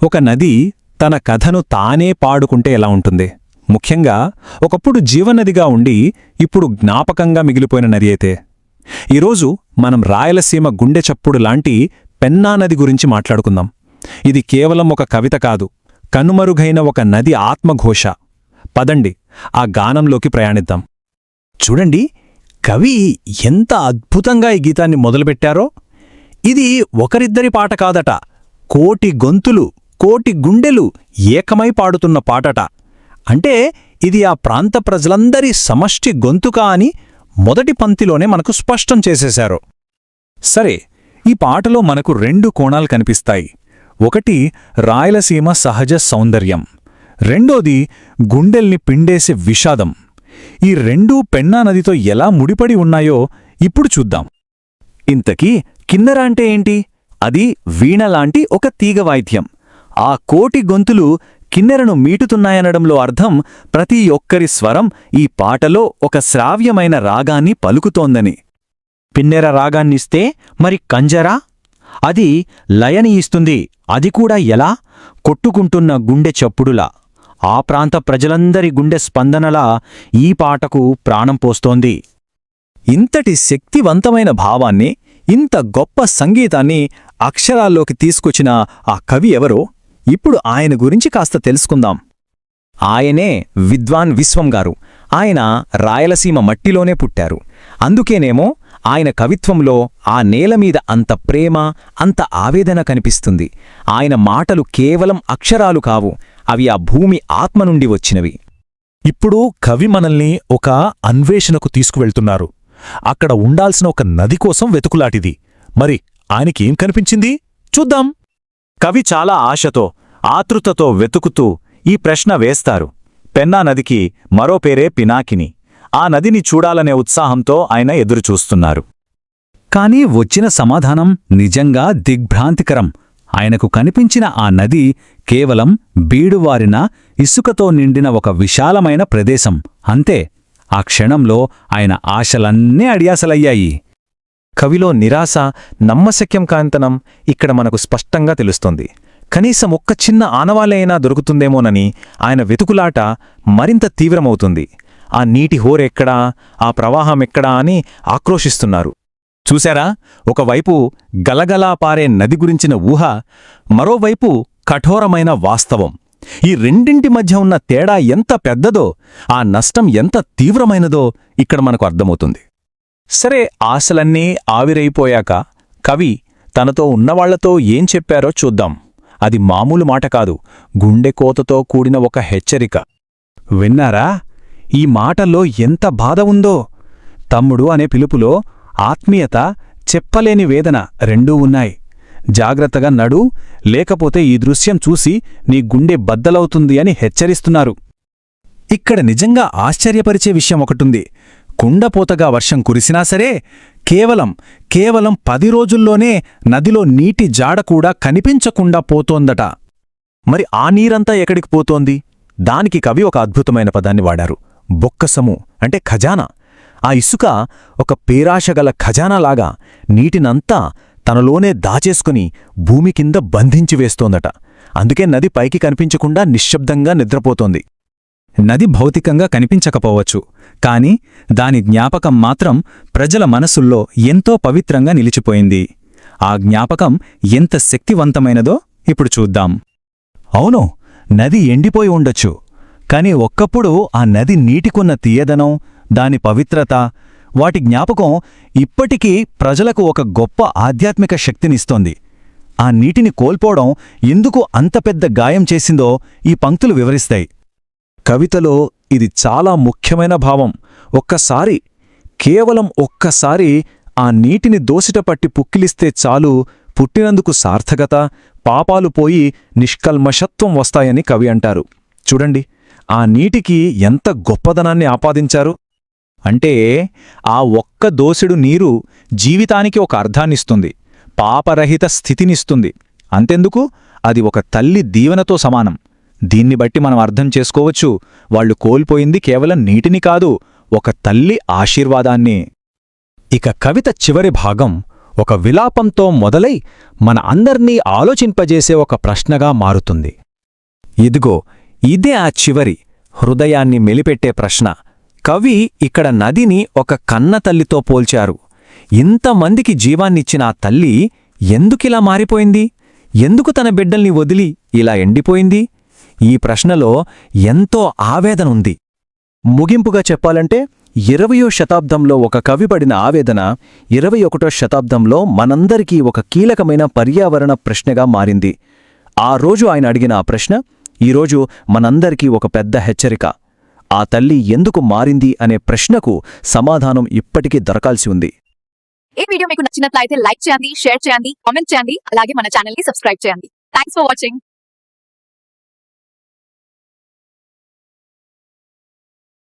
ఒక నది తన కథను తానే పాడుకుంటే ఎలా ఉంటుంది? ముఖ్యంగా ఒకప్పుడు జీవనదిగా ఉండి ఇప్పుడు జ్ఞాపకంగా మిగిలిపోయిన నది అయితే. ఈరోజు మనం రాయలసీమ గుండె చప్పుడు లాంటి పెన్నా నది గురించి మాట్లాడుకుందాం. ఇది కేవలం ఒక కవిత కాదు, కనుమరుగైన ఒక నది ఆత్మఘోష. పదండి ఆ గానంలోకి ప్రయాణిద్దాం. చూడండి, కవి ఎంత అద్భుతంగా ఈ గీతాన్ని మొదలుపెట్టారో. ఇది ఒకరిద్దరి పాట కాదట, కోటి గొంతులు, కోటి గుండెలు ఏకమై పాడుతున్న పాటట. అంటే ఇది ఆ ప్రాంత ప్రజలందరి సమష్టి గొంతుక అని మొదటి పంక్తిలోనే మనకు స్పష్టం చేసేశారు. సరే, ఈ పాటలో మనకు రెండు కోణాలు కనిపిస్తాయి. ఒకటి రాయలసీమ సహజ సౌందర్యం, రెండోది గుండెల్ని పిండేసే విషాదం. ఈ రెండూ పెన్నా నదితో ఎలా ముడిపడి ఉన్నాయో ఇప్పుడు చూద్దాం. ఇంతకీ కిన్నెర అంటే ఏంటి? అది వీణలాంటి ఒక తీగవాయిద్యం. ఆ కోటి గొంతులు కిన్నెరను మీటుతున్నాయనడంలో అర్థం ప్రతి ఒక్కరి స్వరం ఈ పాటలో ఒక శ్రావ్యమైన రాగాన్ని పలుకుతోందని. పిన్నెర రాగాన్నిస్తే మరి కంజరా? అది లయని ఇస్తుంది. అది కూడా ఎలా? కొట్టుకుంటున్న గుండె చప్పుడులా, ఆ ప్రాంత ప్రజలందరి గుండె స్పందనలా ఈ పాటకు ప్రాణం పోస్తోంది. ఇంతటి శక్తివంతమైన భావాన్ని, ఇంత గొప్ప సంగీతాన్ని అక్షరాల్లోకి తీసుకొచ్చిన ఆ కవి ఎవరో ఇప్పుడు ఆయన గురించి కాస్త తెలుసుకుందాం. ఆయనే విద్వాన్ విశ్వం గారు. ఆయన రాయలసీమ మట్టిలోనే పుట్టారు. అందుకేనేమో ఆయన కవిత్వంలో ఆ నేలమీద అంత ప్రేమ, అంత ఆవేదన కనిపిస్తుంది. ఆయన మాటలు కేవలం అక్షరాలు కావు, అవి ఆ భూమి ఆత్మ నుండి వచ్చినవి. ఇప్పుడు కవి మనల్ని ఒక అన్వేషణకు తీసుకువెళ్తున్నారు. అక్కడ ఉండాల్సిన ఒక నది కోసం వెతుకులాటిది. మరి ఆయనకేం కనిపించింది చూద్దాం. కవి చాలా ఆశతో, ఆతృతతో వెతుకుతూ ఈ ప్రశ్న వేస్తారు. పెన్నా నదికి మరో పేరే పినాకిని. ఆ నదిని చూడాలనే ఉత్సాహంతో ఆయన ఎదురుచూస్తున్నారు. కాని వచ్చిన సమాధానం నిజంగా దిగ్భ్రాంతికరం. ఆయనకు కనిపించిన ఆ నది కేవలం బీడువారిన ఇసుకతో నిండిన ఒక విశాలమైన ప్రదేశం అంతే. ఆ క్షణంలో ఆయన ఆశలన్నీ అడియాసలయ్యాయి. కవిలో నిరాశ, నమ్మశక్యం కాంతనం ఇక్కడ మనకు స్పష్టంగా తెలుస్తోంది. కనీసం ఒక్క చిన్న ఆనవాలైనా దొరుకుతుందేమోనని ఆయన వెతుకులాట మరింత తీవ్రమవుతుంది. ఆ నీటి హోరెక్కడా, ఆ ప్రవాహమెక్కడా అని ఆక్రోశిస్తున్నారు. చూశారా? ఒకవైపు గలగలా పారే నది గురించిన ఊహ, మరోవైపు కఠోరమైన వాస్తవం. ఈ రెండింటి మధ్య ఉన్న తేడా ఎంత పెద్దదో, ఆ నష్టం ఎంత తీవ్రమైనదో ఇక్కడ మనకు అర్థమవుతుంది. సరే, ఆశలన్నీ ఆవిరైపోయాక కవి తనతో ఉన్నవాళ్లతో ఏం చెప్పారో చూద్దాం. అది మామూలు మాట కాదు, గుండెకోతతో కూడిన ఒక హెచ్చరిక. విన్నారా? ఈ మాటల్లో ఎంత బాధ ఉందో! తమ్ముడు అనే పిలుపులో ఆత్మీయత, చెప్పలేని వేదన రెండూ ఉన్నాయి. జాగ్రత్తగా నడు, లేకపోతే ఈ దృశ్యం చూసి నీ గుండె బద్దలవుతుంది అని హెచ్చరిస్తున్నారు. ఇక్కడ నిజంగా ఆశ్చర్యపరిచే విషయం ఒకటుంది. కుండపోతగా వర్షం కురిసినా సరే కేవలం 10 రోజుల్లోనే నదిలో నీటి జాడ కూడా కనిపించకుండా పోతోందట. మరి ఆ నీరంతా ఎక్కడికి పోతోంది? దానికి కవి ఒక అద్భుతమైన పదాన్ని వాడారు, బొక్కసము, అంటే ఖజానా. ఆ ఇసుక ఒక పేరాశగల ఖజానాలాగా నీటినంతా తనలోనే దాచేసుకుని భూమి కింద బంధించి వేస్తోందట. అందుకే నది పైకి కనిపించకుండా నిశ్శబ్దంగా నిద్రపోతోంది. నది భౌతికంగా కనిపించకపోవచ్చు, కాని దాని జ్ఞాపకం మాత్రం ప్రజల మనసుల్లో ఎంతో పవిత్రంగా నిలిచిపోయింది. ఆ జ్ఞాపకం ఎంత శక్తివంతమైనదో ఇప్పుడు చూద్దాం. అవును, నది ఎండిపోయి ఉండొచ్చు, కాని ఒక్కప్పుడు ఆ నది నీటికున్న తీయదనం, దాని పవిత్రత, వాటి జ్ఞాపకం ఇప్పటికీ ప్రజలకు ఒక గొప్ప ఆధ్యాత్మిక శక్తినిస్తోంది. ఆ నీటిని కోల్పోవడం ఎందుకు అంత పెద్ద గాయం చేసిందో ఈ పంక్తులు వివరిస్తాయి. కవితలో ఇది చాలా ముఖ్యమైన భావం. కేవలం ఒక్కసారి ఆ నీటిని దోసిటపట్టి పుక్కిలిస్తే చాలు, పుట్టినందుకు సార్థకత, పాపాలు పోయి నిష్కల్మషత్వం వస్తాయని కవి అంటారు. చూడండి, ఆ నీటికి ఎంత గొప్పదనాన్ని ఆపాదించారు. అంటే ఆ ఒక్క దోసెడు నీరు జీవితానికి ఒక అర్థాన్నిస్తుంది, పాపరహిత స్థితినిస్తుంది. అంతెందుకు, అది ఒక తల్లి దీవెనతో సమానం. దీన్ని బట్టి మనం అర్థం చేసుకోవచ్చు, వాళ్లు కోల్పోయింది కేవలం నీటిని కాదు, ఒక తల్లి ఆశీర్వాదాన్ని. ఇక కవిత చివరి భాగం ఒక విలాపంతో మొదలై మన అందర్నీ ఆలోచింపజేసే ఒక ప్రశ్నగా మారుతుంది. ఇదిగో ఇదే ఆ చివరి హృదయాన్ని మెలిపెట్టే ప్రశ్న. కవి ఇక్కడ నదిని ఒక కన్నతల్లితో పోల్చారు. ఇంతమందికి జీవాన్నిచ్చిన ఆ తల్లి ఎందుకిలా మారిపోయింది? ఎందుకు తన బిడ్డల్ని వదిలి ఇలా ఎండిపోయింది? ఈ ప్రశ్నలో ఎంతో ఆవేదనుంది. ముగింపుగా చెప్పాలంటే 20వ శతాబ్దంలో ఒక కవి పడిన ఆవేదన 21వ శతాబ్దంలో మనందరికీ ఒక కీలకమైన పర్యావరణ ప్రశ్నగా మారింది. ఆ రోజు ఆయన అడిగిన ఆ ప్రశ్న ఈరోజు మనందరికీ ఒక పెద్ద హెచ్చరిక. ఆ తల్లి ఎందుకు మారింది అనే ప్రశ్నకు సమాధానం ఇప్పటికీ దొరకాల్సి ఉంది. ఈ వీడియో మీకు నచ్చినట్లయితే లైక్ చేయండి, షేర్ చేయండి, కామెంట్ చేయండి, అలాగే మన ఛానల్ ని సబ్స్క్రైబ్ చేయండి. Thanks for watching.